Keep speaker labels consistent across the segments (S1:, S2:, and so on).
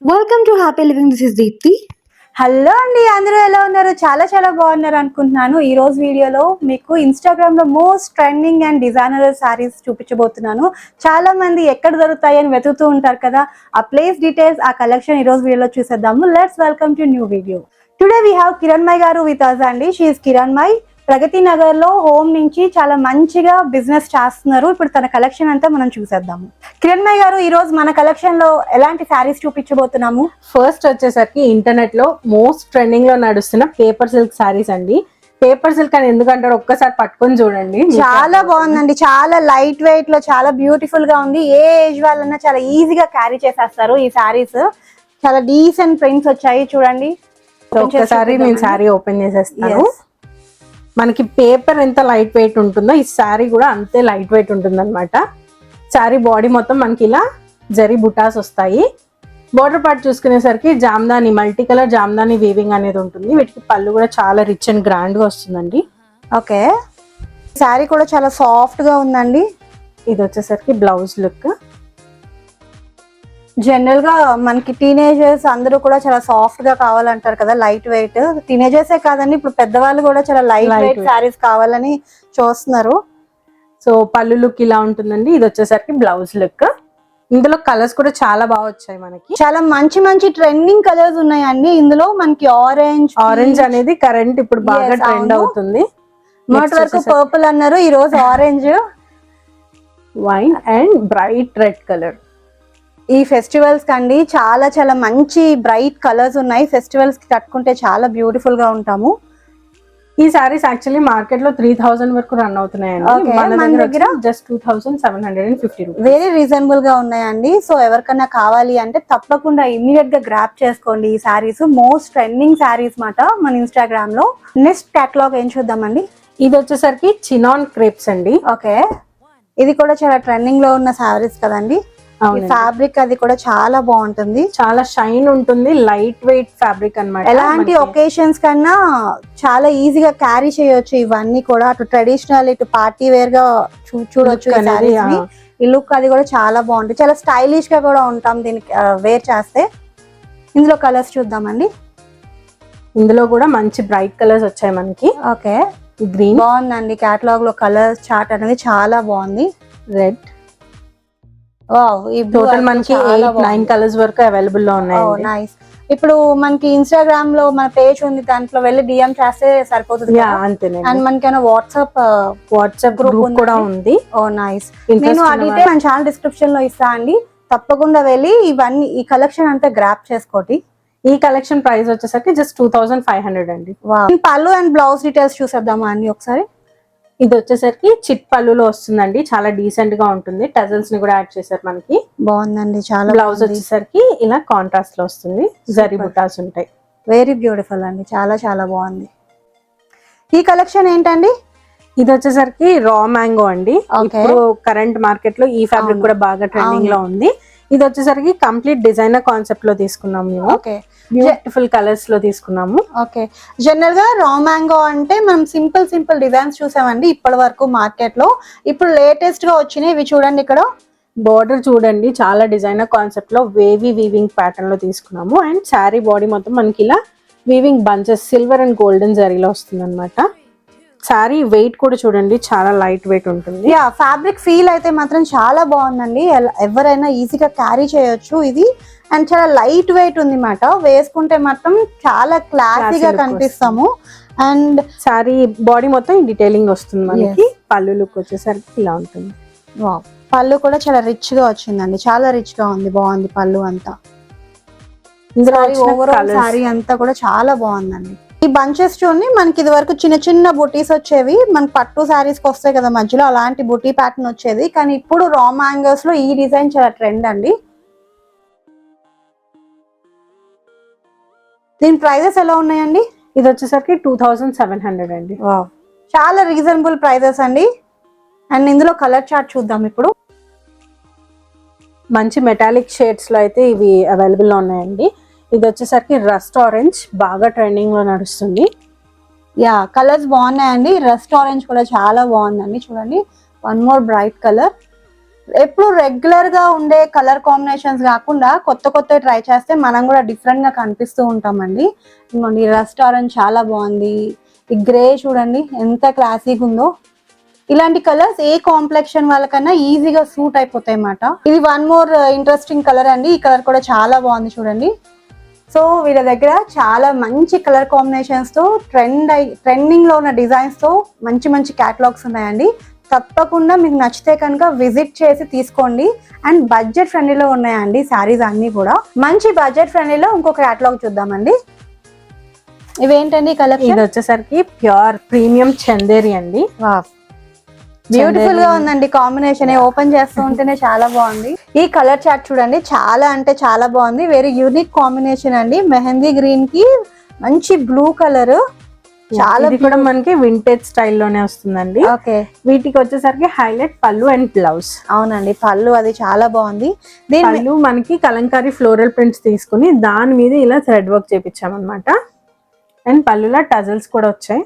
S1: Welcome to happy living. This is Deepthi.
S2: Hello అండి, అందరూ ఎలా ఉన్నారు? చాలా బాగున్నారు అనుకుంటున్నాను. ఈ రోజు వీడియోలో మీకు ఇన్స్టాగ్రామ్ లో most trending and designer saris చూపించబోతున్నాను. చాలా మంది ఎక్కడ దొరుకుతాయి అని వెతుకుతూ ఉంటారు కదా, ఆ ప్లేస్ డీటెయిల్స్, ఆ కలెక్షన్ ఈ రోజు వీడియోలో చూసేద్దాము. Let's welcome to new video. Today we have Kiranmai గారు విత్ us అండి. She is Kiranmai. ప్రగతి నగర్ లో హోమ్ నుంచి చాలా మంచిగా బిజినెస్ చేస్తున్నారు. ఇప్పుడు తన కలెక్షన్ అంతా మనం చూసేద్దాము. కిరణ్మయ్ గారు, ఈ రోజు మన కలెక్షన్ లో ఎలాంటి శారీస్ చూపించబోతున్నాము?
S3: ఫస్ట్ వచ్చేసరికి ఇంటర్నెట్ లో మోస్ట్ ట్రెండింగ్ లో నడుస్తున్న పేపర్ సిల్క్ శారీస్ అండి. పేపర్ సిల్క్ అని ఎందుకంటారు, ఒక్కసారి పట్టుకొని చూడండి.
S2: చాలా బాగుందండి, చాలా లైట్ వెయిట్ లో చాలా బ్యూటిఫుల్ గా ఉంది. ఏ ఏజ్ వాళ్ళన్నా చాలా ఈజీగా క్యారీ చేసేస్తారు. ఈ శారీస్ చాలా డీసెంట్ ప్రింట్స్ వచ్చాయి, చూడండి.
S3: ఒక్కసారి నేను శారీ ఓపెన్ చేసేస్తాను. మనకి పేపర్ ఎంత లైట్ వెయిట్ ఉంటుందో ఈ శారీ కూడా అంతే లైట్ వెయిట్ ఉంటుంది అనమాట. శారీ బాడీ మొత్తం మనకి ఇలా జరీ బుటాస్ వస్తాయి. బోర్డర్ పార్ట్ చూసుకునేసరికి Jamdani, multi colour Jamdani weaving అనేది ఉంటుంది. వీటికి పళ్ళు కూడా చాలా రిచ్ అండ్ గ్రాండ్ గా వస్తుందండి.
S2: ఓకే, శారీ కూడా చాలా సాఫ్ట్ గా ఉందండి.
S3: ఇది వచ్చేసరికి బ్లౌజ్ లుక్.
S2: జనరల్ గా మనకి టీనేజర్స్ అందరూ కూడా చాలా సాఫ్ట్ గా కావాలంటారు కదా, లైట్ వెయిట్. టీనేజర్సే కాదండి, ఇప్పుడు పెద్దవాళ్ళు కూడా చాలా లైట్ వెయిట్ శారీస్ కావాలని చూస్తున్నారు.
S3: సో పళ్ళు లుక్ ఇలా ఉంటుందండి. ఇది వచ్చేసరికి బ్లౌజ్ లుక్. ఇందులో కలర్స్ కూడా చాలా బాగా వచ్చాయి. మనకి
S2: చాలా మంచి ట్రెండింగ్ కలర్స్ ఉన్నాయండి. ఇందులో మనకి ఆరెంజ్
S3: అనేది కరెంట్ ఇప్పుడు బాగా ట్రెండ్ అవుతుంది.
S2: మొదటి వరకు పర్పుల్ అన్నారు, ఈ రోజు orange,
S3: wine and bright red colour.
S2: ఈ ఫెస్టివల్స్ కండి చాలా మంచి బ్రైట్ కలర్స్ ఉన్నాయి. ఫెస్టివల్స్ కి కట్టుకుంటే చాలా బ్యూటిఫుల్ గా ఉంటాము.
S3: ఈ సారీస్ యాక్చువల్లీ మార్కెట్ లో 3000 వరకు రన్ అవుతున్నాయండి. మన దగ్గర జస్ట్ 2750 రూపీస్.
S2: వెరీ రీజనబుల్ గా ఉన్నాయండి. సో ఎవరికైనా కావాలి అంటే తప్పకుండా ఇమీడియట్ గా గ్రాప్ చేసుకోండి. ఈ సారీస్ మోస్ట్ ట్రెండింగ్ సారీస్ మాట మన ఇన్స్టాగ్రామ్ లో. నెక్స్ట్ కేటలాగ్ ఏం చూద్దామండి?
S3: ఇది వచ్చేసరికి చినాన్ క్రేప్స్ అండి.
S2: ఓకే, ఇది కూడా చాలా ట్రెండింగ్ లో ఉన్న సారీస్ కదండి. ఫ్యాబ్రిక్ అది కూడా చాలా బాగుంటుంది, చాలా
S3: షైన్ ఉంటుంది, లైట్ వెయిట్ ఫ్యాబ్రిక్ అన్నమాట.
S2: ఎలాంటి ఒకేషన్స్ కన్నా చాలా ఈజీగా క్యారీ చేయొచ్చు. ఇవన్నీ కూడా అటు ట్రెడిషనల్ ఇటు పార్టీ వేర్ గా చూడొచ్చు. ఈ లుక్ అది కూడా చాలా బాగుంటుంది, చాలా స్టైలిష్ గా కూడా ఉంటాం దీనికి వేర్ చేస్తే. ఇందులో కలర్స్ చూద్దామండి.
S3: ఇందులో కూడా మంచి బ్రైట్ కలర్స్ వచ్చాయి మనకి.
S2: ఓకే,
S3: గ్రీన్
S2: బాగుందండి. కేటలాగ్ లో కలర్ చార్ట్ అనేది చాలా బాగుంది.
S3: రెడ్,
S2: ఈ
S3: టోటల్ మనకి 8-9 కలర్స్ వరకు అవైలబుల్ లో ఉన్నాయి.
S2: నైస్. ఇప్పుడు మనకి ఇన్స్టాగ్రామ్ లో మన పేజ్ ఉంది, దాంట్లో వెళ్ళి డిఎం చేస్తే సరిపోతుంది. అండ్ మనకైనా వాట్సాప్ గ్రూప్ కూడా ఉంది. ఓ నైస్. నేను ఆ డీటెయిల్ మన ఛానల్ డిస్క్రిప్షన్ లో ఇస్తా అండి, తప్పకుండా వెళ్ళి ఇవన్నీ ఈ కలెక్షన్ అంతా గ్రాప్ చేసుకోండి.
S3: ఈ కలెక్షన్ ప్రైస్ వచ్చేసరికి జస్ట్ 2500 అండి.
S2: పళ్ళు అండ్ బ్లౌజ్ డీటెయిల్స్ చూసేద్దామా అండి ఒకసారి?
S3: ఇది వచ్చేసరికి చిట్ పళ్ళులో వస్తుందండి, చాలా డీసెంట్ గా ఉంటుంది. టజల్స్ ని కూడా యాడ్ చేశారు మనకి.
S2: బాగుందండి చాలా.
S3: బ్లౌజ్ వచ్చేసరికి ఇలా కాంట్రాస్ట్ లో వస్తుంది, జరీ బుటాస్ ఉంటాయి.
S2: వెరీ బ్యూటిఫుల్ అండి, చాలా బాగుంది. ఈ కలెక్షన్ ఏంటండి?
S3: ఇది వచ్చేసరికి రా మ్యాంగో అండి. ఇప్పుడు కరెంట్ మార్కెట్ లో ఈ ఫ్యాబ్రిక్ కూడా బాగా ట్రెండింగ్ లో ఉంది. ఇది వచ్చేసరికి కంప్లీట్ డిజైనర్ కాన్సెప్ట్ లో తీసుకున్నాం మేము.
S2: ఓకే,
S3: బ్యూటిఫుల్ కలర్స్ లో తీసుకున్నాము.
S2: ఓకే, జనరల్ గా రా మ్యాంగో అంటే మనం సింపుల్ డిజైన్స్ చూసామండి ఇప్పటి వరకు మార్కెట్ లో. ఇప్పుడు లేటెస్ట్ గా వచ్చినాయి ఇవి చూడండి. ఇక్కడ
S3: బోర్డర్ చూడండి, చాలా డిజైనర్ కాన్సెప్ట్ లో వేవీ వీవింగ్ ప్యాటర్న్ లో తీసుకున్నాము. అండ్ శారీ బాడీ మొత్తం మనకి ఇలా weaving bunches silver and golden జరీలో వస్తుంది అనమాట. శారీ వెయిట్ కూడా చూడండి, చాలా లైట్ వెయిట్ ఉంటుంది.
S2: ఫ్యాబ్రిక్ ఫీల్ అయితే మాత్రం చాలా బాగుందండి, ఎవరైనా ఈజీగా క్యారీ చేయొచ్చు ఇది. అండ్ చాలా లైట్ వెయిట్ ఉంది మాట, వేసుకుంటే మాత్రం చాలా క్లాసీగా కనిపిస్తాము. అండ్
S3: శారీ బాడీ మొత్తం డీటెయిలింగ్ వస్తుంది మనకి. పళ్ళు లుక్ వచ్చేసరికి ఇలా ఉంటుంది.
S2: పళ్ళు కూడా చాలా రిచ్ గా వచ్చిందండి, చాలా రిచ్ గా ఉంది, బాగుంది పళ్ళు అంతా. ఓవరాల్ శారీ అంతా కూడా చాలా బాగుందండి. ఈ బంచెస్ చూడండి, మనకి ఇది వరకు చిన్న బుటీస్ వచ్చేవి, మనకి పట్టు శారీస్ కి వస్తాయి కదా మధ్యలో, అలాంటి బుటీ ప్యాటర్న్ వచ్చేది. కానీ ఇప్పుడు రా మ్యాంగోస్ లో ఈ డిజైన్ చాలా ట్రెండ్ అండి. దీని ప్రైజెస్ ఎలా ఉన్నాయండి?
S3: ఇది వచ్చేసరికి 2700 అండి.
S2: చాలా రీజనబుల్ ప్రైజెస్ అండి. అండ్ ఇందులో కలర్ చార్ట్ చూద్దాం ఇప్పుడు.
S3: మంచి మెటాలిక్ షేడ్స్ లో అయితే ఇవి అవైలబుల్ లో ఉన్నాయండి. ఇది వచ్చేసరికి రస్ట్ ఆరెంజ్, బాగా ట్రెండింగ్ లో నడుస్తుంది.
S2: కలర్స్ బాగున్నాయండి. రస్ట్ ఆరెంజ్ కూడా చాలా బాగుందండి, చూడండి. One more bright colour. ఎప్పుడు రెగ్యులర్ గా ఉండే కలర్ కాంబినేషన్స్ కాకుండా కొత్త కొత్త ట్రై చేస్తే మనం కూడా డిఫరెంట్ గా కనిపిస్తూ ఉంటామండి. ఇంకోండి రెస్టారెంట్ చాలా బాగుంది. ఈ గ్రే చూడండి ఎంత క్లాసీగా ఉందో. ఇలాంటి కలర్స్ ఏ కాంప్లెక్షన్ వాళ్ళకన్నా ఈజీగా సూట్ అయిపోతాయి అన్నమాట. ఇది వన్ మోర్ ఇంట్రెస్టింగ్ కలర్ అండి. ఈ కలర్ కూడా చాలా బాగుంది చూడండి. సో వీళ్ళ దగ్గర చాలా మంచి కలర్ కాంబినేషన్స్ తో ట్రెండింగ్ లో ఉన్న డిజైన్స్ తో మంచి మంచి క్యాటలాగ్స్ ఉన్నాయండి. తప్పకుండా మీకు నచ్చితే కనుక విజిట్ చేసి తీసుకోండి. అండ్ బడ్జెట్ ఫ్రెండ్లీలో ఉన్నాయండి శారీస్ అన్ని కూడా. మంచి బడ్జెట్ ఫ్రెండ్లీలో ఇంకొక క్యాటలాగ్ చూద్దామండి. ఇవేంటండి కలెక్షన్?
S3: ఇది వచ్చేసరికి ప్యూర్ ప్రీమియం చందేరి అండి.
S2: బ్యూటిఫుల్ గా ఉందండి కాంబినేషన్. ఓపెన్ చేస్తూ ఉంటేనే చాలా బాగుంది. ఈ కలర్ చార్ట్ చూడండి, చాలా అంటే చాలా బాగుంది. వెరీ యూనిక్ కాంబినేషన్ అండి. మెహందీ గ్రీన్ కి మంచి బ్లూ కలర్, చాలా
S3: కూడా మనకి వింటేజ్ స్టైల్లోనే వస్తుందండి.
S2: ఓకే,
S3: వీటికి వచ్చేసరికి హైలైట్ పళ్ళు అండ్ బ్లౌజ్.
S2: అవునండి, పళ్ళు అది చాలా బాగుంది.
S3: పళ్ళు మనకి కలంకారీ ఫ్లోరల్ ప్రింట్స్ తీసుకుని దాని మీద ఇలా థ్రెడ్ వర్క్ చేపించామన్నమాట. అండ్ పళ్ళులా టజల్స్ కూడా వచ్చాయి.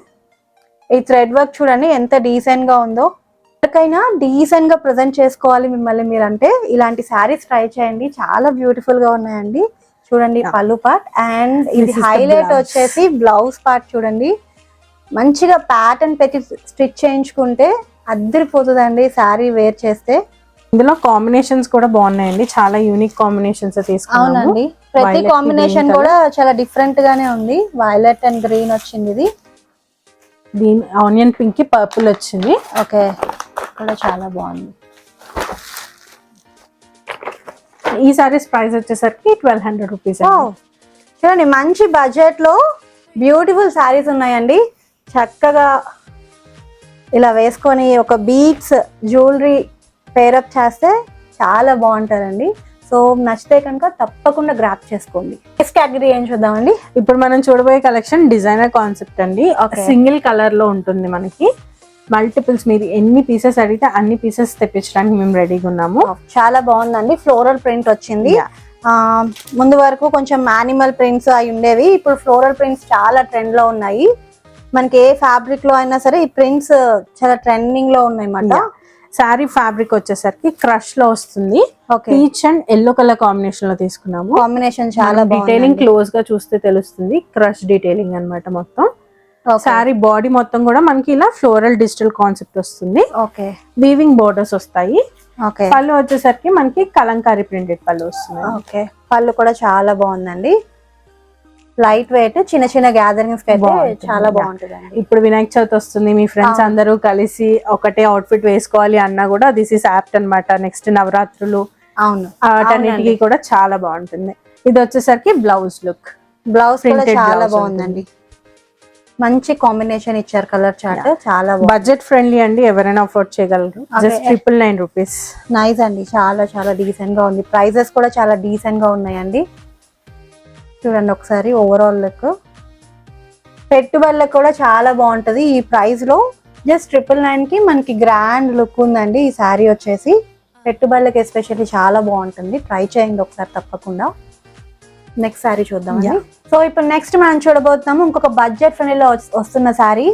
S2: ఈ థ్రెడ్ వర్క్ చూడండి ఎంత డీసెంట్ గా ఉందో. ఎవరికైనా డీసెంట్ గా ప్రజెంట్ చేసుకోవాలి మిమ్మల్ని మీరంటే ఇలాంటి శారీస్ ట్రై చేయండి. చాలా బ్యూటిఫుల్ గా ఉన్నాయండి. చూడండి పళ్ళు పార్ట్. అండ్ ఇది హైలైట్ వచ్చేసి బ్లౌజ్ పార్ట్ చూడండి. మంచిగా ప్యాటర్న్ పెట్టి స్టిచ్ చేయించుకుంటే అద్దరిపోతుందండి శారీ వేర్ చేస్తే.
S3: ఇందులో కాంబినేషన్స్ కూడా బాగున్నాయండి. చాలా యూనిక్ కాంబినేషన్స్ తీసుకున్నాము.
S2: అవునండి, ప్రతి కాంబినేషన్ కూడా చాలా డిఫరెంట్ గానే ఉంది. వైలెట్ అండ్ గ్రీన్ వచ్చింది. ఇది
S3: దీని ఆనియన్ పింక్ కి పర్పుల్ వచ్చింది.
S2: ఓకే, కూడా చాలా బాగుంది.
S3: ఈ సారీస్ ప్రైస్ వచ్చేసరికి 1200 రూపీస్.
S2: చూడండి మంచి బడ్జెట్ లో బ్యూటిఫుల్ శారీస్ ఉన్నాయండి. చక్కగా ఇలా వేసుకొని ఒక బీడ్స్ జ్యువెలరీ పేరప్ చేస్తే చాలా బాగుంటారండి. సో నచ్చితే కనుక తప్పకుండా గ్రాప్ చేసుకోండి. నెక్స్ట్ కేటగిరీ ఏం చూద్దామండి?
S3: ఇప్పుడు మనం చూడబోయే కలెక్షన్ డిజైనర్ కాన్సెప్ట్ అండి. సింగిల్ కలర్ లో ఉంటుంది మనకి. మల్టిపుల్స్ మీరు ఎన్ని పీసెస్ అడిగితే అన్ని పీసెస్ తెప్పించడానికి మేము రెడీగా ఉన్నాము.
S2: చాలా బాగుందండి. ఫ్లోరల్ ప్రింట్ వచ్చింది. ముందు వరకు కొంచెం యానిమల్ ప్రింట్స్ అవి ఉండేవి. ఇప్పుడు ఫ్లోరల్ ప్రింట్స్ చాలా ట్రెండ్ లో ఉన్నాయి. మనకి ఏ ఫ్యాబ్రిక్ లో అయినా సరే ఈ ప్రింట్స్ చాలా ట్రెండింగ్ లో ఉన్నాయి అన్నమాట.
S3: శారీ ఫ్యాబ్రిక్ వచ్చేసరికి క్రష్ లో వస్తుంది. Peach and yellow colour combination లో తీసుకున్నాము.
S2: కాంబినేషన్ చాలా
S3: డీటెయిలింగ్ క్లోజ్ గా చూస్తే తెలుస్తుంది. క్రష్ డీటెయిలింగ్ అన్నమాట మొత్తం. శారీ బాడీ మొత్తం కూడా మనకి ఇలా ఫ్లోరల్ డిజిటల్ కాన్సెప్ట్ వస్తుంది.
S2: ఓకే,
S3: వీవింగ్ బోర్డర్స్ వస్తాయి.
S2: ఓకే,
S3: పళ్ళు వచ్చేసరికి మనకి కలంకారీ ప్రింటెడ్ పళ్ళు వస్తుంది.
S2: ఓకే, పళ్ళు కూడా చాలా బాగుందండి. లైట్ వెయిట్, చిన్న చిన్న గ్యాదరింగ్స్ కి అయితే చాలా బాగుంటుంది.
S3: ఇప్పుడు వినాయక చవితి వస్తుంది. మీ ఫ్రెండ్స్ అందరూ కలిసి ఒకటే అవుట్ఫిట్ వేసుకోవాలి అన్నా కూడా దిస్ ఇస్ యాప్ట్ అన్నమాట. నెక్స్ట్ నవరాత్రులు,
S2: అవును,
S3: వాటన్నిటికీ కూడా చాలా బాగుంటుంది. ఇది వచ్చేసరికి బ్లౌజ్ లుక్.
S2: బ్లౌజ్ కూడా చాలా బాగుందండి. మంచి కాంబినేషన్ ఇచ్చారు. కలర్ చార్ట్ చాలా
S3: బడ్జెట్ ఫ్రెండ్లీ అండి. ఎవరైనా అఫోర్డ్ చేయగలరు. Just 999 rupees.
S2: నైస్ అండి. చాలా చాలా డీసెంట్ గా ఉంది. ప్రైజెస్ కూడా చాలా డీసెంట్ గా ఉన్నాయండి. చూడండి ఒకసారి ఓవరాల్ లుక్. పెట్టుబడులకు కూడా చాలా బాగుంటది. ఈ ప్రైస్ లో జస్ట్ 999 కి మనకి గ్రాండ్ లుక్ ఉందండి. ఈ శారీ వచ్చేసి పెట్టుబడులకు ఎస్పెషల్లీ చాలా బాగుంటుంది. ట్రై చేయండి ఒకసారి తప్పకుండా. నెక్స్ట్ శారీ చూద్దామండి. సో ఇప్పుడు నెక్స్ట్ మనం చూడబోతున్నాము ఇంకొక బడ్జెట్ ఫ్రెండ్లీలో వస్తున్న sari.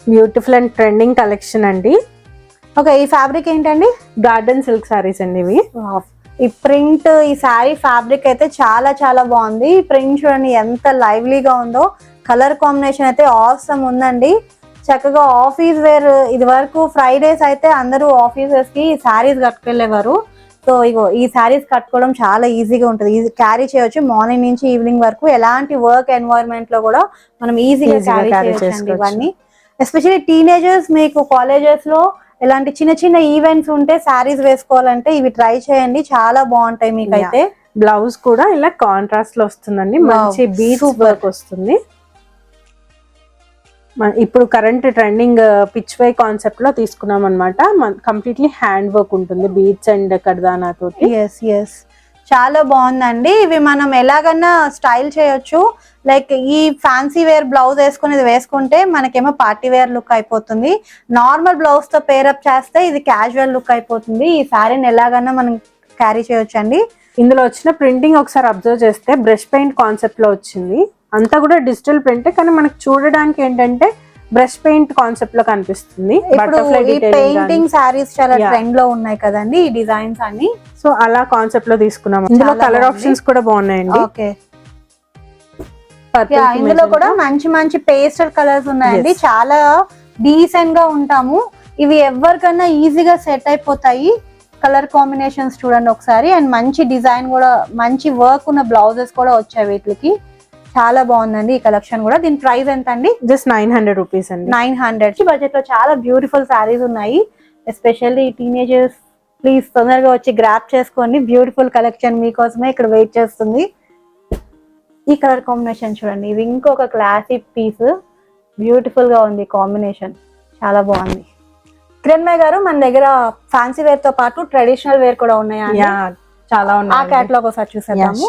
S3: Beautiful and trending collection అండి.
S2: ఓకే, ఈ ఫ్యాబ్రిక్ ఏంటండి?
S3: గార్డెన్ సిల్క్ శారీస్ అండి ఇవి.
S2: ఈ ప్రింట్, ఈ శారీ ఫ్యాబ్రిక్ అయితే చాలా చాలా బాగుంది. ప్రింట్ చూడండి ఎంత లైవ్లీగా ఉందో. కలర్ కాంబినేషన్ అయితే ఆసమ్ ఉందండి. చక్కగా ఆఫీస్ వేర్. ఇది వరకు ఫ్రైడేస్ అయితే అందరూ ఆఫీసెస్ కి శారీస్ కట్టుకెళ్ళేవారు. సో ఇగో ఈ శారీస్ కట్టుకోవడం చాలా ఈజీగా ఉంటుంది. క్యారీ చేయొచ్చు మార్నింగ్ నుంచి ఈవినింగ్ వరకు. ఎలాంటి వర్క్ ఎన్వైరన్మెంట్ లో కూడా మనం ఈజీగా క్యారీ చేయొచ్చు ఇవన్నీ. ఎస్పెషల్లీ టీనేజర్స్, మీకు కాలేజెస్ లో ఇలాంటి చిన్న చిన్న ఈవెంట్స్ ఉంటే శారీస్ వేసుకోవాలంటే ఇవి ట్రై చేయండి. చాలా బాగుంటాయి. మీకైతే
S3: బ్లౌజ్ కూడా ఇలా కాంట్రాస్ట్ లో వస్తుందండి. మంచి బీడ్స్ వర్క్ వస్తుంది. ఇప్పుడు current trending Pichwai concept లో తీసుకున్నాం అనమాట. కంప్లీట్లీ హ్యాండ్ వర్క్ ఉంటుంది. బీడ్స్ అండ్ కర్దానా తోటి.
S2: చాలా బాగుందండి. ఇవి మనం ఎలాగన్నా స్టైల్ చేయొచ్చు. లైక్ ఈ ఫ్యాన్సీ వేర్ బ్లౌజ్ వేసుకుని వేసుకుంటే మనకేమో పార్టీ వేర్ లుక్ అయిపోతుంది. నార్మల్ బ్లౌజ్ తో పేరప్ చేస్తే ఇది క్యాజువల్ లుక్ అయిపోతుంది. ఈ శారీని ఎలాగన్నా మనం క్యారీ చేయొచ్చు అండి.
S3: ఇందులో వచ్చిన ప్రింటింగ్ ఒకసారి అబ్జర్వ్ చేస్తే బ్రష్ పెయింట్ కాన్సెప్ట్ లో వచ్చింది. అంతా కూడా డిజిటల్ ప్రింటే, కానీ మనకు చూడడానికి ఏంటంటే బ్రష్ పెయింట్ కాన్సెప్ట్ లో కనిపిస్తుంది.
S2: ఇప్పుడు ఈ పెయింటింగ్ సారీస్ చాలా ట్రెండ్ లో ఉన్నాయి కదండి ఈ డిజైన్స్ అన్ని.
S3: సో అలా కాన్సెప్ట్ లో తీసుకున్నాం. ఇందులో కలర్ ఆప్షన్స్ కూడా బాగున్నాయండి.
S2: ఓకే, ఇందులో కూడా మంచి మంచి పేస్టల్ కలర్స్ ఉన్నాయండి. చాలా డీసెంట్ గా ఉంటాము. ఇవి ఎవరికన్నా ఈజీగా సెట్ అయిపోతాయి. కలర్ కాంబినేషన్స్ చూడండి ఒకసారి. అండ్ మంచి డిజైన్ కూడా, మంచి వర్క్ ఉన్న బ్లౌజెస్ కూడా వచ్చాయి వీటికి. చాలా బాగుందండి ఈ కలెక్షన్ కూడా. దీని ప్రైస్ ఎంత అండి?
S3: జస్ట్ 900 రూపీస్ అండి.
S2: 900 బడ్జెట్ లో చాలా బ్యూటిఫుల్ సారీస్ ఉన్నాయి. ఎస్పెషల్లీ టీనేజర్స్ ప్లీజ్ తొందరగా వచ్చి గ్రాప్ చేసుకోండి. బ్యూటిఫుల్ కలెక్షన్ మీకోసమే ఇక్కడ వెయిట్ చేస్తుంది. ఈ కలర్ కాంబినేషన్ చూడండి, ఇది ఇంకొక క్లాసిక్ పీస్. బ్యూటిఫుల్ గా ఉంది కాంబినేషన్, చాలా బాగుంది. కిరణ్మయ్య గారు, మన దగ్గర ఫ్యాన్సీ వేర్ తో పాటు ట్రెడిషనల్ వేర్ కూడా ఉన్నాయా?
S3: చాలా ఉన్నాయి.
S2: ఆ క్యాటలాగ్ ఒకసారి చూసేద్దాము.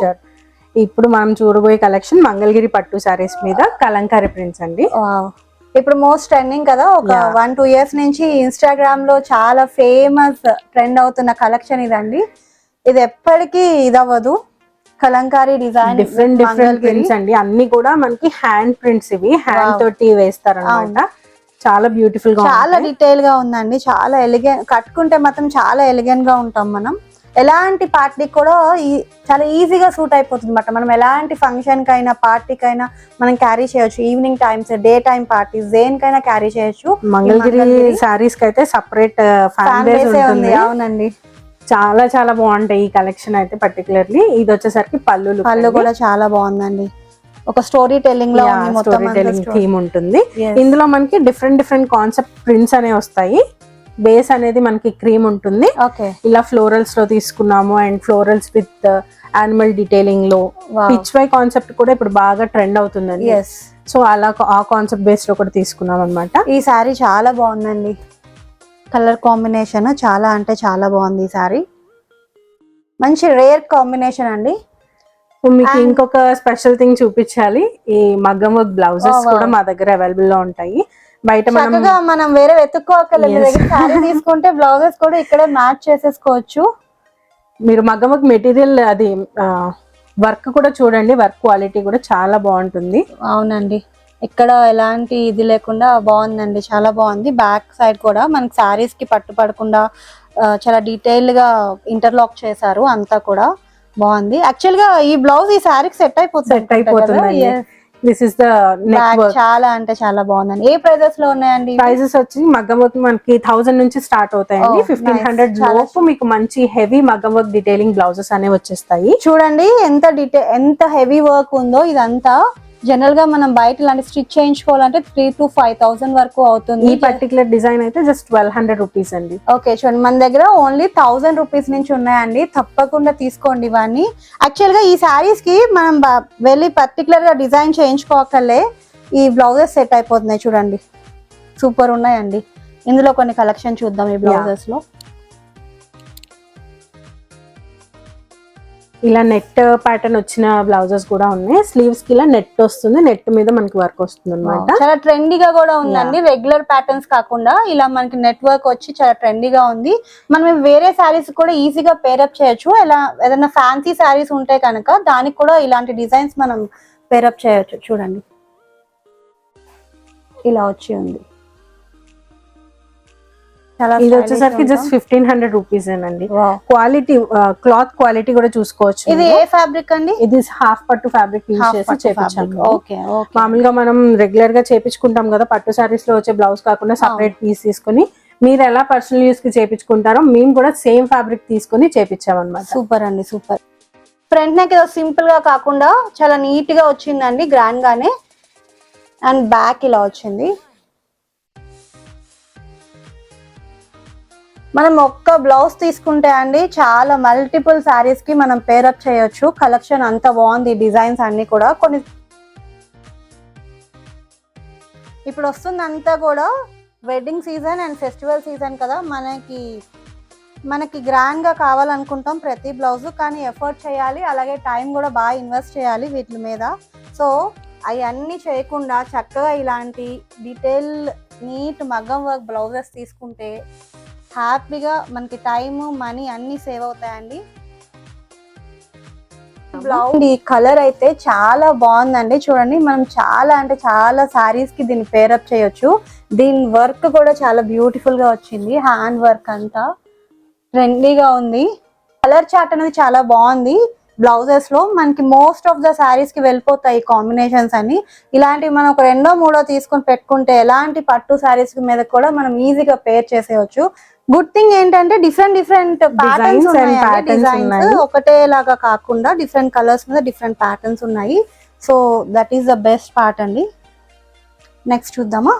S3: ఇప్పుడు మనం చూడబోయే కలెక్షన్ మంగళగిరి పట్టు సారీస్ మీద కలంకారీ ప్రింట్స్ అండి.
S2: ఇప్పుడు మోస్ట్ ట్రెండింగ్ కదా, ఒక 1-2 ఇయర్స్ నుంచి ఇన్స్టాగ్రామ్ లో చాలా ఫేమస్ ట్రెండ్ అవుతున్న కలెక్షన్ ఇదండి. ఇది ఎప్పటికీ ఇదవ్వదు. కలంకారీ డిజైన్,
S3: డిఫరెంట్ ప్రింట్స్ అండి. అన్ని కూడా మనకి హ్యాండ్ ప్రింట్స్. ఇవి హ్యాండ్ తోటి వేస్తారు అన్నమాట. చాలా బ్యూటిఫుల్ గా,
S2: చాలా డీటెయిల్ గా ఉందండి. చాలా ఎలిగెంట్, కట్టుకుంటే మాత్రం చాలా ఎలిగెంట్ గా ఉంటాం మనం. ఎలాంటి పార్టీకి కూడా చాలా ఈజీగా సూట్ అయిపోతుంది అన్నమాట. మనం ఎలాంటి ఫంక్షన్ కైనా, పార్టీకైనా మనం క్యారీ చేయొచ్చు. Evening times, day time parties, దేనికైనా క్యారీ చేయొచ్చు.
S3: మంగళగిరి సారీస్ కి అయితే సపరేట్ ఫ్యాన్ బేస్ ఉంది.
S2: అవునండి,
S3: చాలా చాలా బాగుంటాయి ఈ కలెక్షన్ అయితే. పర్టికులర్లీ ఇది వచ్చేసరికి పళ్ళు
S2: కూడా చాలా బాగుందండి. ఒక స్టోరీ టెల్లింగ్ లో
S3: థీమ్ ఉంటుంది. ఇందులో మనకి డిఫరెంట్ కాన్సెప్ట్ ప్రింట్స్ అనేవి వస్తాయి. బేస్ అనేది మనకి క్రీమ్ ఉంటుంది. ఇలా ఫ్లోరల్స్ లో తీసుకున్నాము. And florals with animal detailing లో పిచ్ వై కాన్సెప్ట్ కూడా ఇప్పుడు బాగా ట్రెండ్ అవుతుందండి. సో అలా ఆ కాన్సెప్ట్ బేస్ లో కూడా తీసుకున్నాం అనమాట.
S2: ఈ సారీ చాలా బాగుందండి. కలర్ కాంబినేషన్ చాలా అంటే చాలా బాగుంది. ఈ సారీ మంచి రేర్ కాంబినేషన్ అండి.
S3: మీకు ఇంకొక స్పెషల్ థింగ్ చూపించాలి. ఈ మగ్గం వర్క్ బ్లౌజెస్ కూడా మా దగ్గర అవైలబుల్ లో ఉంటాయి. బయట
S2: మనం వేరే వెతుక్కోకలేదు. సారీ తీసుకుంటే బ్లౌజెస్ కూడా ఇక్కడే మ్యాచ్ చేసేసుకోవచ్చు.
S3: మీరు మగ్గం వర్క్ మెటీరియల్ అది వర్క్ కూడా చూడండి. వర్క్ క్వాలిటీ కూడా చాలా బాగుంటుంది.
S2: అవునండి, ఇక్కడ ఎలాంటి ఇది లేకుండా బాగుందండి. చాలా బాగుంది. బ్యాక్ సైడ్ కూడా మనకి సారీస్ కి పట్టు పడకుండా చాలా డీటెయిల్ గా ఇంటర్లాక్ చేశారు. అంతా కూడా బాగుంది. యాక్చువల్ గా ఈ బ్లౌజ్ ఈ సారీకి సెట్ అయిపోతుంది.
S3: This is the neck work.
S2: చాలా అంటే చాలా బాగుందండి. ఏ ప్రైజెస్ లో ఉన్నాయండి?
S3: ప్రైజెస్ వచ్చి మగ్గం వర్క్ మనకి 1000 నుంచి స్టార్ట్ అవుతాయండి. 1500 లోపు మీకు మంచి హెవీ మగ్గం వర్క్ డీటెయిలింగ్ బ్లౌజెస్ అనేవి వచ్చేస్తాయి.
S2: చూడండి ఎంత హెవీ వర్క్ ఉందో. ఇదంతా జనరల్ గా మనం బయట ఇలాంటి స్టిచ్ చేయించుకోవాలంటే 3,000 to 5,000 వరకు అవుతుంది.
S3: ఈ పర్టికులర్ డిజైన్ అయితే జస్ట్ 1200 రూపీస్ అండి.
S2: ఓకే, చూడండి మన దగ్గర ఓన్లీ 1000 రూపీస్ నుంచి ఉన్నాయండి. తప్పకుండా తీసుకోండి ఇవన్నీ. యాక్చువల్ గా ఈ శారీస్ కి మనం వెళ్ళి పర్టికులర్ గా డిజైన్ చేయించుకోకలే ఈ బ్లౌజెస్ సెట్ అయిపోతున్నాయి. చూడండి సూపర్ ఉన్నాయండి. ఇందులో కొన్ని కలెక్షన్ చూద్దాం ఈ బ్లౌజెస్ లో.
S3: ఇలా నెట్ ప్యాటర్న్ వచ్చిన బ్లౌజెస్ కూడా ఉన్నాయి. స్లీవ్స్ కి ఇలా నెట్ వస్తుంది. నెట్ మీద మనకి వర్క్ వస్తుంది అన్నమాట.
S2: చాలా ట్రెండీగా కూడా ఉందండి. రెగ్యులర్ ప్యాటర్న్స్ కాకుండా ఇలా మనకి నెట్ వర్క్ వచ్చి చాలా ట్రెండీగా ఉంది. మనం వేరే శారీస్ కూడా ఈజీగా పేరప్ చేయొచ్చు. ఇలా ఏదైనా ఫ్యాన్సీ శారీస్ ఉంటే కనుక దానికి కూడా ఇలాంటి డిజైన్స్ మనం పేరప్ చేయొచ్చు. చూడండి ఇలా వచ్చి ఉంది.
S3: ఇది వచ్చేసరికి జస్ట్ 1500 రూపీస్ అండి. క్వాలిటీ, క్లాత్ క్వాలిటీ కూడా చూసుకోవచ్చు.
S2: ఇది ఏ ఫ్యాబ్రిక్ అండి?
S3: ఇది హాఫ్ పట్టు ఫ్యాబ్రిక్ యూజ్ చేసి చేపించాము. మామూలుగా మనం రెగ్యులర్ గా చేపించుకుంటాం కదా పట్టు సారీస్ లో వచ్చే బ్లౌజ్ కాకుండా సపరేట్ పీస్ తీసుకుని మీరు ఎలా పర్సనల్ యూస్ కి చేపించుకుంటారో మేము కూడా సేమ్ ఫ్యాబ్రిక్ తీసుకుని చేపించామన్నమాట.
S2: సూపర్ అండి, సూపర్. ఫ్రంట్ నెక్ ఏదో సింపుల్ గా కాకుండా చాలా నీట్ గా వచ్చిందండి, గ్రాండ్ గానే. అండ్ బ్యాక్ ఇలా వచ్చింది. మనం ఒక్క బ్లౌజ్ తీసుకుంటే అండి చాలా మల్టిపుల్ శారీస్ కి మనం పేరప్ చేయొచ్చు. కలెక్షన్ అంత బాగుంది. డిజైన్స్ అన్ని కూడా కొన్ని ఇప్పుడు వస్తుందంతా కూడా wedding season and festival season కదా. మనకి గ్రాండ్ గా కావాలనుకుంటాం ప్రతి బ్లౌజ్, కానీ ఎఫర్ట్ చేయాలి, అలాగే టైం కూడా బాగా ఇన్వెస్ట్ చేయాలి వీటి మీద. సో అవన్నీ చేయకుండా చక్కగా ఇలాంటి డీటెయిల్ నీట్ మగ్గం వర్క్ బ్లౌజెస్ తీసుకుంటే హ్యాపీగా మనకి టైము, మనీ అన్నీ సేవ్ అవుతాయండి. బ్లౌజ్ ఈ కలర్ అయితే చాలా బాగుందండి. చూడండి, మనం చాలా అంటే చాలా సారీస్ కి దీన్ని పేరప్ చేయొచ్చు. దీని వర్క్ కూడా చాలా బ్యూటిఫుల్ గా వచ్చింది. హ్యాండ్ వర్క్ అంతా ట్రెండీగా ఉంది. కలర్ చార్ట్ అనేది చాలా బాగుంది. బ్లౌజెస్ లో మనకి మోస్ట్ ఆఫ్ ద సారీస్ కి వెళ్ళిపోతాయి కాంబినేషన్స్ అని. ఇలాంటివి మనం ఒక 2 3 తీసుకొని పెట్టుకుంటే ఎలాంటి పట్టు సారీస్ మీద కూడా మనం ఈజీగా పేర్ చేసేయచ్చు. గుడ్ థింగ్ ఏంటంటే డిఫరెంట్ డిజైన్స్ ఒకటే లాగా కాకుండా డిఫరెంట్ కలర్స్ మీద డిఫరెంట్ ప్యాటర్న్స్ ఉన్నాయి. So that is the best part అండి. నెక్స్ట్ చూద్దామా?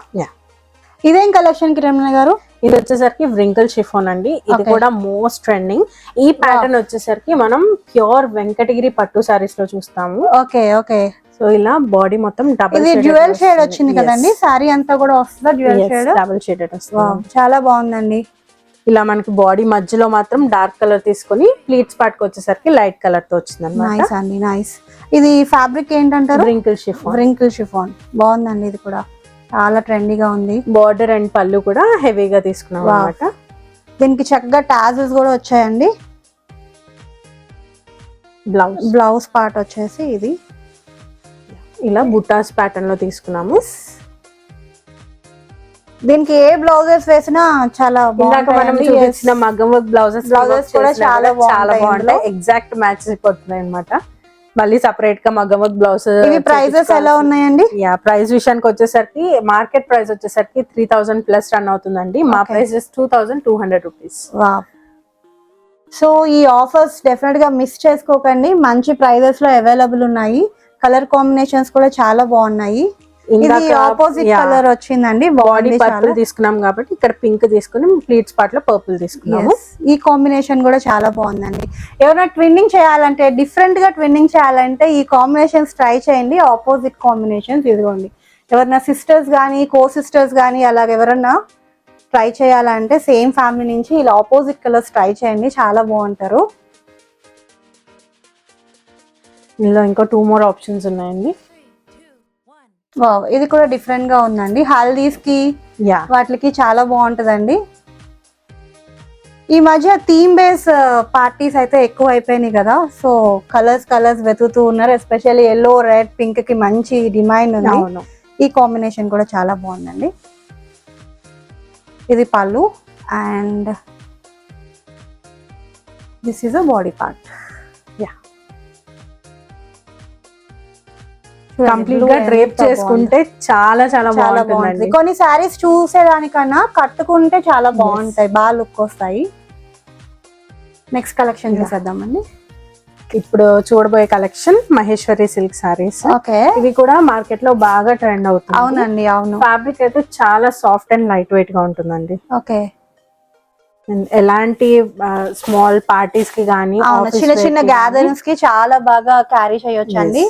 S2: ఇదేం కలెక్షన్ కి రమణ గారు?
S3: ఇది వచ్చేసరికి వ్రింకిల్ షిఫాన్ అండి. ఇది కూడా మోస్ట్ ట్రెండింగ్. ఈ ప్యాటర్న్ వచ్చేసరికి మనం ప్యూర్ వెంకటగిరి పట్టు సారీస్ లో చూస్తాము.
S2: Okay okay.
S3: సో ఇలా బాడీ మొత్తం డబుల్
S2: ఇది డ్యూయల్ షేడ్ వచ్చింది కదండి. సారీ అంతా కూడా వస్తుందా డ్యూయల్ షేడ్?
S3: డబుల్ షేడెడ్ వస్తుంది.
S2: చాలా బాగుందండి.
S3: ఇలా మనకి బాడీ మధ్యలో మాత్రం డార్క్ కలర్ తీసుకొని ప్లీట్స్ పార్ట్ కి వచ్చేసరికి లైట్ కలర్ తో వచ్చింది అన్నమాట.
S2: నైస్ అండి, నైస్. ఇది ఫ్యాబ్రిక్ ఏంటంటారు? Wrinkle chiffon. బాగుందండి. ఇది కూడా చాలా ట్రెండీగా ఉంది.
S3: బార్డర్ అండ్ పళ్ళు కూడా హెవీగా తీసుకున్నాం అన్నమాట.
S2: దీనికి చక్కగా టాజెస్ కూడా వచ్చాయండి. బ్లౌజ్ పార్ట్ వచ్చేసి ఇది
S3: ఇలా బుటాస్ ప్యాటర్న్ లో తీసుకున్నాము.
S2: దీనికి ఏ బ్లౌజెస్ వేసినా చాలా
S3: బాగుంటాయి. మగ్గం వర్క్ బ్లౌజెస్
S2: కూడా చాలా బాగుంటాయి.
S3: ఎగ్జాక్ట్ మ్యాచ్ అయిపోతున్నాయి అన్నమాట. మళ్ళీ సపరేట్ గా మగ్గం వర్క్ బ్లౌజ్.
S2: ఇవి ప్రైజెస్ ఎలా ఉన్నాయండి?
S3: ప్రైస్ విషయానికి వచ్చేసరికి మార్కెట్ ప్రైస్ వచ్చేసరికి 3000 ప్లస్ రన్ అవుతుందండి. మా ప్రైస్ 2200 రూపీస్.
S2: సో ఈ ఆఫర్స్ డెఫినెట్ గా మిస్ చేసుకోకండి. మంచి ప్రైజెస్ లో అవైలబుల్ ఉన్నాయి. కలర్ కాంబినేషన్స్ కూడా చాలా బాగున్నాయి. ఇది ఆపోజిట్ కలర్ వచ్చిందండి.
S3: బాడీ పర్పుల్ తీసుకున్నాం కాబట్టి ఇక్కడ పింక్ తీసుకుని ప్లీట్స్ పార్ట్ లో పర్పుల్ తీసుకున్నాము.
S2: ఈ కాంబినేషన్ కూడా చాలా బాగుందండి. ఎవరైనా ట్విన్నింగ్ చేయాలంటే, డిఫరెంట్ గా ట్విన్నింగ్ చేయాలంటే ఈ కాంబినేషన్స్ ట్రై చేయండి. ఆపోజిట్ కాంబినేషన్స్ ఇదిగోండి. ఎవరైనా సిస్టర్స్ కానీ కో సిస్టర్స్ కానీ అలాగ ఎవరన్నా ట్రై చేయాలంటే సేమ్ ఫ్యామిలీ నుంచి ఇలా ఆపోజిట్ కలర్స్ ట్రై చేయండి. చాలా బాగుంటారు.
S3: ఇందులో ఇంకా 2 more ఆప్షన్స్ ఉన్నాయండి.
S2: ఇది కూడా డిఫరెంట్ గా ఉందండి. హల్దీస్ కి వాటికి చాలా బాగుంటదండి. ఈ మధ్య థీమ్ బేస్ పార్టీస్ అయితే ఎక్కువ అయిపోయినాయి కదా. సో కలర్స్ వెతుకుతూ ఉన్నారు. ఎస్పెషల్లీ ఎల్లో, రెడ్, పింక్ కి మంచి డిమాండ్ ఉంది. ఈ కాంబినేషన్ కూడా చాలా బాగుందండి. ఇది పళ్ళు and this is a body part.
S3: Complete గా డ్రేప్ చేసుకుంటే చాలా చాలా బాగుంటుంది.
S2: కొన్ని సారీస్ చూసేదానికన్నా కట్టుకుంటే చాలా బాగుంటాయి, బాగా లుక్ వస్తాయి. నెక్స్ట్ కలెక్షన్ చూసేద్దామండి.
S3: ఇప్పుడు చూడబోయే collection Maheshwari silk saris.
S2: Okay.
S3: ఇవి కూడా మార్కెట్ లో బాగా ట్రెండ్ అవుతుంది.
S2: అవునండి, అవును.
S3: ఫ్యాబ్రిక్ అయితే చాలా సాఫ్ట్ అండ్ లైట్ వెయిట్ గా ఉంటుందండి.
S2: ఓకే.
S3: ఎలాంటి స్మాల్ పార్టీస్ కి గానీ
S2: చిన్న చిన్న గ్యాదరింగ్స్ కి చాలా బాగా క్యారీ చేయొచ్చు అండి.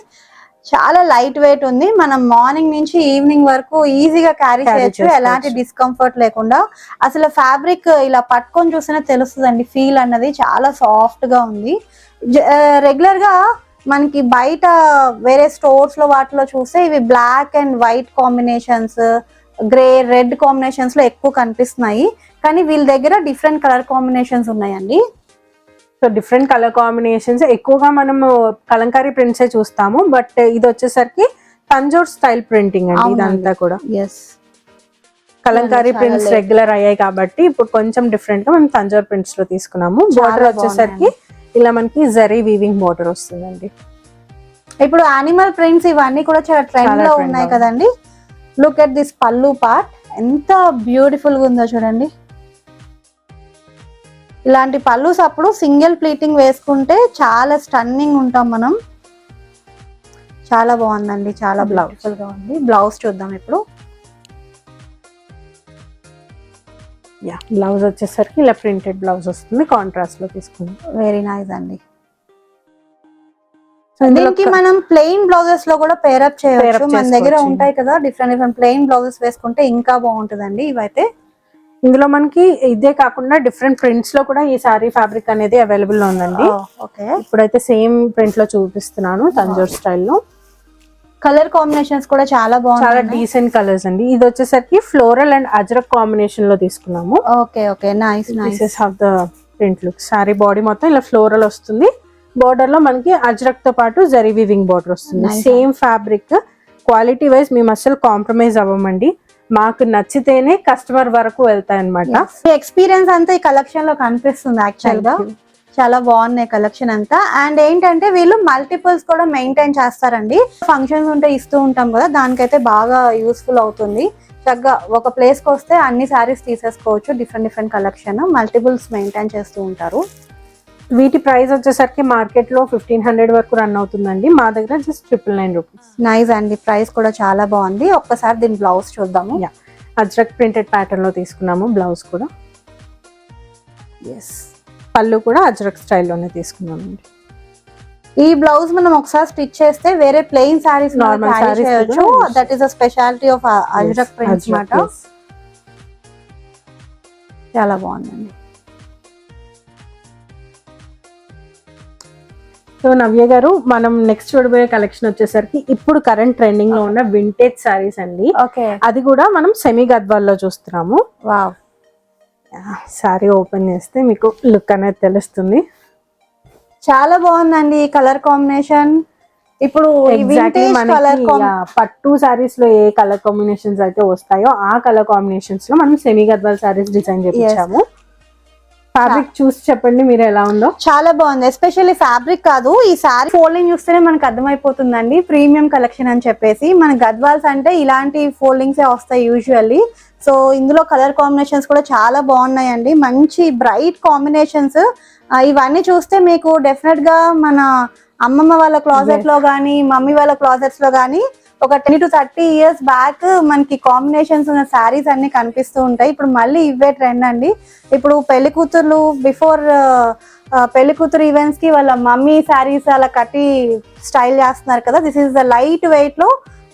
S2: చాలా లైట్ వెయిట్ ఉంది. మనం మార్నింగ్ నుంచి ఈవినింగ్ వరకు ఈజీగా క్యారీ చేయొచ్చు, ఎలాంటి డిస్కంఫర్ట్ లేకుండా. అసలు ఫ్యాబ్రిక్ ఇలా పట్టుకొని చూస్తేనే తెలుస్తుందండి. ఫీల్ అన్నది చాలా సాఫ్ట్ గా ఉంది. రెగ్యులర్ గా మనకి బయట వేరే స్టోర్స్ లో వాటిలో చూస్తే ఇవి black and white combinations, grey, red combinations లో ఎక్కువ కనిపిస్తున్నాయి. కానీ వీళ్ళ దగ్గర డిఫరెంట్ కలర్ కాంబినేషన్స్ ఉన్నాయండి.
S3: సో డిఫరెంట్ కలర్ కాంబినేషన్స్ ఎక్కువగా మనము కలంకారీ ప్రింట్స్ చూస్తాము. బట్ ఇది వచ్చేసరికి తంజోర్ స్టైల్ ప్రింటింగ్ అండి. ఇదంతా కూడా కలంకారీ ప్రింట్స్ రెగ్యులర్ అయ్యాయి కాబట్టి ఇప్పుడు కొంచెం డిఫరెంట్ గా మేము తంజోర్ ప్రింట్స్ లో తీసుకున్నాము. బోర్డర్ వచ్చేసరికి ఇలా మనకి జరీ వీవింగ్ బోర్డర్ వస్తుందండి.
S2: ఇప్పుడు యానిమల్ ప్రింట్స్ ఇవన్నీ కూడా చాలా ట్రెండ్ లో ఉన్నాయి కదండి. లుక్ ఎట్ దిస్ పల్లు పార్ట్, ఎంత బ్యూటిఫుల్ గా ఉందో చూడండి. ఇలాంటి పళ్ళుస్ అప్పుడు సింగిల్ ప్లీటింగ్ వేసుకుంటే చాలా స్టన్నింగ్ ఉంటాం మనం. చాలా బాగుందండి, చాలా బ్యూటిఫుల్ గా ఉంది. బ్లౌజ్ చూద్దాం ఇప్పుడు.
S3: బ్లౌజ్ వచ్చేసరికి ఇలా ప్రింటెడ్ బ్లౌజ్ వస్తుంది, కాంట్రాస్ట్ లో తీసుకున్నాం.
S2: వెరీ నైస్ అండి. దీనికి మనం ప్లెయిన్ బ్లౌజెస్ లో కూడా పేరప్ చేయవచ్చు. మన దగ్గర ఉంటాయి కదా డిఫరెంట్ ప్లెయిన్ బ్లౌజెస్ వేసుకుంటే ఇంకా బాగుంటుందండి. ఇవైతే
S3: ఇందులో మనకి ఇదే కాకుండా డిఫరెంట్ ప్రింట్స్ లో కూడా ఈ సారీ ఫ్యాబ్రిక్ అనేది అవైలబుల్ ఉందండి. ఇప్పుడైతే సేమ్ ప్రింట్ లో చూపిస్తున్నాను తంజోర్ స్టైల్లో.
S2: కలర్ కాంబినేషన్స్ కూడా చాలా బాగుంది,
S3: చాలా డీసెంట్ కలర్స్ అండి. ఇది వచ్చేసరికి ఫ్లోరల్ అండ్ అజ్రక్ కాంబినేషన్ లో తీసుకున్నాము.
S2: Okay okay, nice nice.
S3: This is how the print look. Sorry body మొత్తం ఇలా ఫ్లోరల్ వస్తుంది, బోర్డర్ లో మనకి అజ్రక్ తో పాటు జరీ వీవింగ్ బోర్డర్ వస్తుంది.
S2: Nice.
S3: Same fabric, quality wise మేము అసలు కాంప్రమైజ్ అవ్వమండి. మాకు నచ్చితేనే కస్టమర్ వరకు వెళ్తాయి అనమాట.
S2: ఎక్స్పీరియన్స్ అంతా ఈ కలెక్షన్ లో కనిపిస్తుంది యాక్చువల్ గా. చాలా బాగున్నాయి కలెక్షన్ అంతా. అండ్ ఏంటంటే వీళ్ళు మల్టిపుల్స్ కూడా మెయింటైన్ చేస్తారండి. ఫంక్షన్స్ ఉంటే ఇస్తూ ఉంటాం కదా, దానికైతే బాగా యూస్ఫుల్ అవుతుంది. చక్కగా ఒక ప్లేస్ కి వస్తే అన్ని సారీస్ తీసేసుకోవచ్చు. డిఫరెంట్ కలెక్షన్, మల్టిపుల్స్ మెయింటైన్ చేస్తూ ఉంటారు.
S3: వీటి ప్రైస్ వచ్చేసరికి మార్కెట్ లో 1500 వరకు రన్ అవుతుందండి. మా దగ్గర జస్ట్ 999 రూపీస్.
S2: నైస్ అండి, ప్రైస్ కూడా చాలా బాగుంది. ఒక్కసారి దీని బ్లౌజ్ చూద్దాము.
S3: అజ్రక్ ప్రింటెడ్ ప్యాటర్న్ లో తీసుకున్నాము. బ్లౌజ్ కూడా పళ్ళు కూడా అజ్రక్ స్టైల్లోనే తీసుకున్నామండి.
S2: ఈ బ్లౌజ్ మనం ఒకసారి స్టిచ్ చేస్తే వేరే ప్లెయిన్ సారీస్
S3: నార్మల్ సారీస్
S2: చేయొచ్చు. That is the speciality of Ajrakh prints మాట. చాలా బాగుందండి.
S3: సో నవ్య గారు, మనం నెక్స్ట్ చూడబోయే కలెక్షన్ వచ్చేసరికి ఇప్పుడు కరెంట్ ట్రెండింగ్ లో ఉన్న వింటేజ్ సారీస్ అండి.
S2: ఓకే,
S3: అది కూడా మనం సెమీ గద్వాల్లో చూస్తున్నాము.
S2: వావ్,
S3: సారీ ఓపెన్ చేస్తే మీకు లుక్ అనేది తెలుస్తుంది.
S2: చాలా బాగుందండి ఈ కలర్ కాంబినేషన్. ఇప్పుడు
S3: పట్టు సారీస్ లో ఏ కలర్ కాంబినేషన్స్ అయితే వస్తాయో ఆ కలర్ కాంబినేషన్స్ లో మనం సెమీ గద్వాల్ సారీస్ డిజైన్ చేయించాము. ఫ్యాబ్రిక్ చూసి చెప్పండి మీరు ఎలా ఉందో.
S2: చాలా బాగుంది. ఎస్పెషల్లీ ఫ్యాబ్రిక్ కాదు, ఈ సారీ ఫోల్డింగ్ చూస్తేనే మనకు అర్థమైపోతుందండి ప్రీమియం కలెక్షన్ అని చెప్పేసి. మన గద్వాల్స్ అంటే ఇలాంటి ఫోల్డింగ్స్ వస్తాయి యూజువల్లీ. సో ఇందులో కలర్ కాంబినేషన్స్ కూడా చాలా బాగున్నాయండి. మంచి బ్రైట్ కాంబినేషన్స్. ఇవన్నీ చూస్తే మీకు డెఫినెట్ గా మన అమ్మమ్మ వాళ్ళ క్లాజెట్ లో గానీ, మమ్మీ వాళ్ళ క్లాజెట్స్ లో గానీ ఒక 20 to 30 years బ్యాక్ మనకి కాంబినేషన్స్ ఉన్న శారీస్ అన్ని కనిపిస్తూ ఉంటాయి. ఇప్పుడు మళ్ళీ ఇవే ట్రెండ్ అండి. ఇప్పుడు పెళ్లి కూతుర్లు బిఫోర్ పెళ్లి కూతురు ఈవెంట్స్ కి వాళ్ళ మమ్మీ శారీస్ అలా కట్టి స్టైల్ చేస్తున్నారు కదా. This is the light weight లో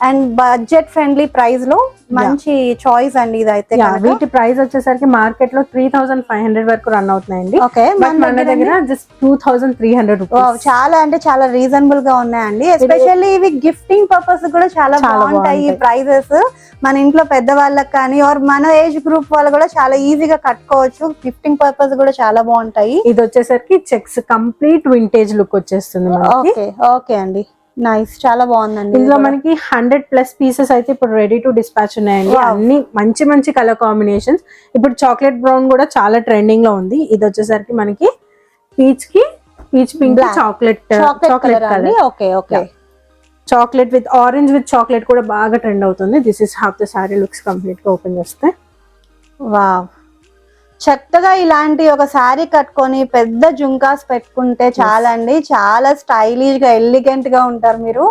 S2: అండ్ బడ్జెట్ ఫ్రెండ్లీ ప్రైస్ లో మంచి చాయిస్ అండి ఇదైతే.
S3: వీటి ప్రైస్ వచ్చేసరికి మార్కెట్ లో 3500 వరకు రన్ అవుతున్నాయండి.
S2: ఓకే,
S3: మన దగ్గర జస్ట్ 2300 రూపీస్.
S2: చాలా అంటే చాలా రీజనబుల్ గా ఉన్నాయండి. ఎస్పెషల్లీ ఇవి గిఫ్టింగ్ పర్పస్ కూడా చాలా బాగుంటాయి. ఈ ప్రైజెస్ మన ఇంట్లో పెద్ద వాళ్ళకి కానీ ఆర్ మన ఏజ్ గ్రూప్ వాళ్ళు కూడా చాలా ఈజీగా కట్టుకోవచ్చు. గిఫ్టింగ్ పర్పస్ కూడా చాలా బాగుంటాయి.
S3: ఇది వచ్చేసరికి చెక్స్ కంప్లీట్ వింటేజ్ లుక్ వచ్చేస్తుంది.
S2: ఓకే ఓకే అండి, నైస్, చాలా బాగుందండి.
S3: ఇందులో మనకి 100+ పీసెస్ అయితే ఇప్పుడు రెడీ టు డిస్పాచ్ ఉన్నాయండి. అన్ని మంచి మంచి కలర్ కాంబినేషన్స్. ఇప్పుడు చాక్లెట్ బ్రౌన్ కూడా చాలా ట్రెండింగ్ లో ఉంది. ఇది వచ్చేసరికి మనకి peach pink chocolate colour.
S2: Okay okay,
S3: chocolate with orange with chocolate కూడా బాగా ట్రెండ్ అవుతుంది. This is half the sorry looks complete గా ఓపెన్ చేస్తే.
S2: వావ్, చక్కగా ఇలాంటి ఒక శారీ కట్టుకొని పెద్ద జుంకాస్ పెట్టుకుంటే చాలా అండి, చాలా స్టైలిష్ గా ఎలిగెంట్ గా ఉంటారు మీరు.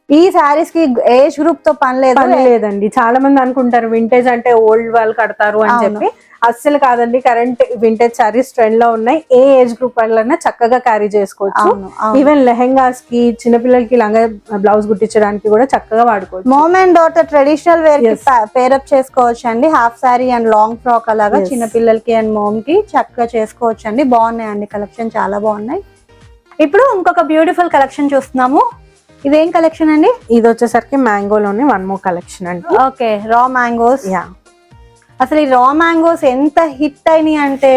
S2: ఈ శారీస్ కి ఏజ్ గ్రూప్ తో పని
S3: లేదండి. చాలా మంది అనుకుంటారు వింటేజ్ అంటే ఓల్డ్ వాళ్ళు కడతారు అని చెప్పి. అస్సలు కాదండి. కరెంట్ వింటేజ్ సారీస్ ట్రెండ్ లో ఉన్నాయి. ఏ ఏజ్ గ్రూప్ వాళ్ళైనా చక్కగా క్యారీ చేసుకోవచ్చు. ఈవెన్ లెహెంగాస్ కి, చిన్నపిల్లలకి లంగా బ్లౌజ్ కుట్టించడానికి కూడా చక్కగా వాడుకోవచ్చు.
S2: Mom and daughter traditional wear కి పేరప్ చేసుకోవచ్చు అండి. Half saree and long frock అలాగా చిన్నపిల్లలకి అండ్ మోమ్ కి చక్కగా చేసుకోవచ్చు అండి. బాగున్నాయండి కలెక్షన్, చాలా బాగున్నాయి. ఇప్పుడు ఇంకొక బ్యూటిఫుల్ కలెక్షన్ చూస్తున్నాము. ఇదేం కలెక్షన్ అండి?
S3: ఇది వచ్చేసరికి మ్యాంగోలోనే వన్ మోర్ కలెక్షన్ అండి.
S2: ఓకే, రా మ్యాంగోస్. అసలు ఈ రా మ్యాంగోస్ ఎంత హిట్ అయినాయి అంటే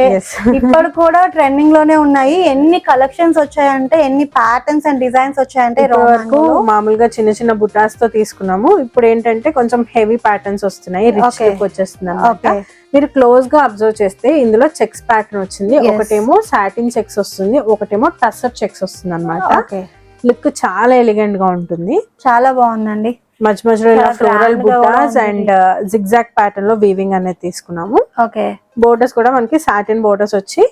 S2: ఇప్పుడు కూడా ట్రెండింగ్ లోనే ఉన్నాయి. ఎన్ని కలెక్షన్స్ వచ్చాయంటే, ఎన్ని ప్యాటర్న్స్ అండ్ డిజైన్స్ వచ్చాయంటే.
S3: వరకు మామూలుగా చిన్న చిన్న బుటాస్ తో తీసుకున్నాము. ఇప్పుడు ఏంటంటే కొంచెం హెవీ ప్యాటర్న్స్ వస్తున్నాయి, రిచ్ లుక్ వచ్చేస్తుంది అన్నమాట. మీరు క్లోజ్ గా అబ్జర్వ్ చేస్తే ఇందులో చెక్స్ ప్యాటర్న్ వచ్చింది. ఒకటేమో సాటిన్ చెక్స్ వస్తుంది, ఒకటేమో టస్సర్ చెక్స్ వస్తుంది అన్నమాట. లుక్ చాలా ఎలిగెంట్ గా ఉంటుంది.
S2: చాలా బాగుందండి.
S3: మధ్య మధ్యలో ఇలా floral butas and zigzag pattern లో వీవింగ్ అనేది తీసుకున్నాము.
S2: ఓకే,
S3: బోర్డర్స్ కూడా మనకి సాటిన్ బోర్డర్స్ వచ్చి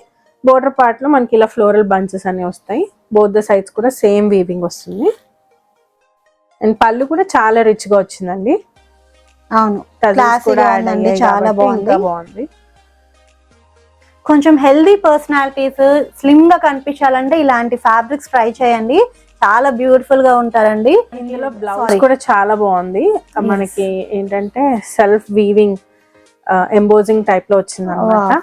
S3: బోర్డర్ పార్ట్ లో మనకి ఇలా ఫ్లోరల్ బంచెస్ అన్ని వస్తాయి. బోత్ ద సైడ్స్ కూడా సేమ్ వీవింగ్ వస్తుంది. అండ్ పళ్ళు కూడా చాలా రిచ్ గా వచ్చిందండి.
S2: అవును, చాలా బాగుంది. కొంచెం హెల్దీ పర్సనాలిటీస్ స్లిమ్ గా కనిపించాలంటే ఇలాంటి ఫ్యాబ్రిక్స్ ట్రై చేయండి. చాలా బ్యూటిఫుల్ గా ఉంటారండి.
S3: ఇందులో బ్లౌజ్ కూడా చాలా బాగుంది. మనకి ఏంటంటే సెల్ఫ్ వీవింగ్ ఎంబోజింగ్ టైప్ లో వచ్చింది అన్నమాట.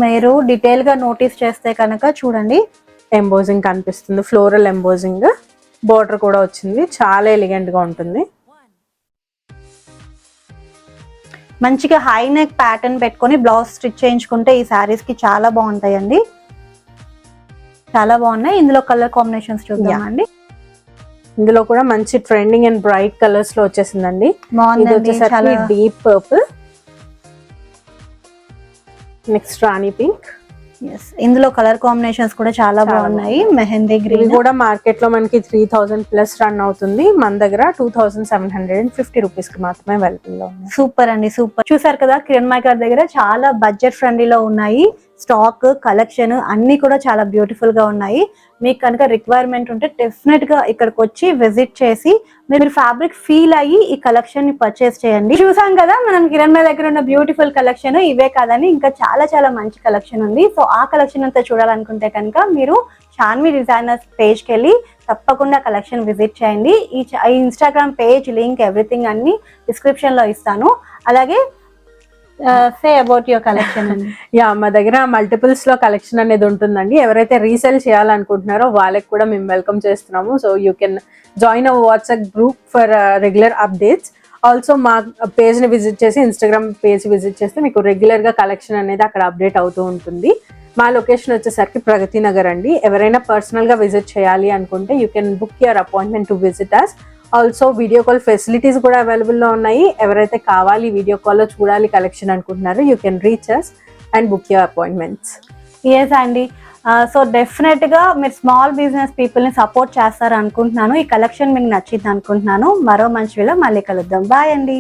S2: మీరు డీటెయిల్ గా నోటీస్ చేస్తే కనుక చూడండి,
S3: ఎంబోజింగ్ కనిపిస్తుంది. ఫ్లోరల్ ఎంబోజింగ్, బోర్డర్ కూడా వచ్చింది. చాలా ఎలిగెంట్ గా ఉంటుంది.
S2: మంచిగా హై నెక్ ప్యాటర్న్ పెట్టుకొని బ్లౌజ్ స్టిచ్ చేయించుకుంటే ఈ శారీస్ కి చాలా బాగుంటాయండి. చాలా బాగున్నాయి. ఇందులో కలర్ కాంబినేషన్స్ చూద్దామండి.
S3: ఇందులో కూడా మంచి ట్రెండింగ్ అండ్ బ్రైట్ కలర్స్ లో వచ్చేసిందండి. ఇది
S2: బాగుందండి,
S3: వచ్చేసరికి
S2: చాలా
S3: డీప్ పర్పుల్, నెక్స్ట్ రాణి పింక్.
S2: ఇందులో కలర్ కాంబినేషన్స్ కూడా చాలా బాగున్నాయి. మెహందీ
S3: ఇవి
S2: గ్రీన్
S3: కూడా మార్కెట్ లో మనకి 3000 ప్లస్ రన్ అవుతుంది. మన దగ్గర 2750 రూపీస్ కి మాత్రమే అవైలబుల్ లో ఉంది.
S2: సూపర్ అండి, సూపర్. చూసారు కదా, కిరణ్ గారి దగ్గర చాలా బడ్జెట్ ఫ్రెండ్లీలో ఉన్నాయి. స్టాక్, కలెక్షన్ అన్ని కూడా చాలా బ్యూటిఫుల్ గా ఉన్నాయి. మీకు కనుక రిక్వైర్మెంట్ ఉంటే డెఫినెట్ గా ఇక్కడికి వచ్చి విజిట్ చేసి మీరు ఫ్యాబ్రిక్ ఫీల్ అయ్యి ఈ కలెక్షన్ ని పర్చేస్ చేయండి. చూసాం కదా మనం కిరణ్ దగ్గర ఉన్న బ్యూటిఫుల్ కలెక్షన్. ఇవే కాదని ఇంకా చాలా చాలా మంచి కలెక్షన్ ఉంది. సో ఆ కలెక్షన్ అంతా చూడాలనుకుంటే కనుక మీరు షాన్వి డిజైనర్స్ పేజ్ కి వెళ్ళి తప్పకుండా కలెక్షన్ విజిట్ చేయండి. ఈ ఇన్స్టాగ్రామ్ పేజ్ లింక్ ఎవ్రీథింగ్ అన్ని డిస్క్రిప్షన్ లో ఇస్తాను. అలాగే సే అబౌట్ యువర్ కలెక్షన్ అండి.
S3: యా, మా దగ్గర మల్టిపుల్స్ లో కలెక్షన్ అనేది ఉంటుందండి. ఎవరైతే రీసేల్ చేయాలనుకుంటున్నారో వాళ్ళకి కూడా మేము వెల్కమ్ చేస్తున్నాము. So you can join our WhatsApp group for regular updates. Also మా పేజ్ ని విజిట్ చేసి, ఇన్స్టాగ్రామ్ పేజ్ విజిట్ చేస్తే మీకు రెగ్యులర్ గా కలెక్షన్ అనేది అక్కడ అప్డేట్ అవుతూ ఉంటుంది. మా లొకేషన్ వచ్చేసరికి ప్రగతి నగర్ అండి. ఎవరైనా పర్సనల్ గా విజిట్ చేయాలి అనుకుంటే you can book your appointment to visit us. Also video call facilities కూడా అవైలబుల్ లో ఉన్నాయి. ఎవరైతే కావాలి వీడియో కాల్ లో చూడాలి కలెక్షన్ అనుకుంటున్నారో you can reach us and book your appointments.
S2: Yes అండి. సో డెఫినెట్ గా మీరు స్మాల్ బిజినెస్ పీపుల్ ని సపోర్ట్ చేస్తారు అనుకుంటున్నాను. ఈ కలెక్షన్ మీకు నచ్చింది అనుకుంటున్నాను. మరో మంచి వీడియోలో మళ్ళీ కలుద్దాం. బాయ్ అండి.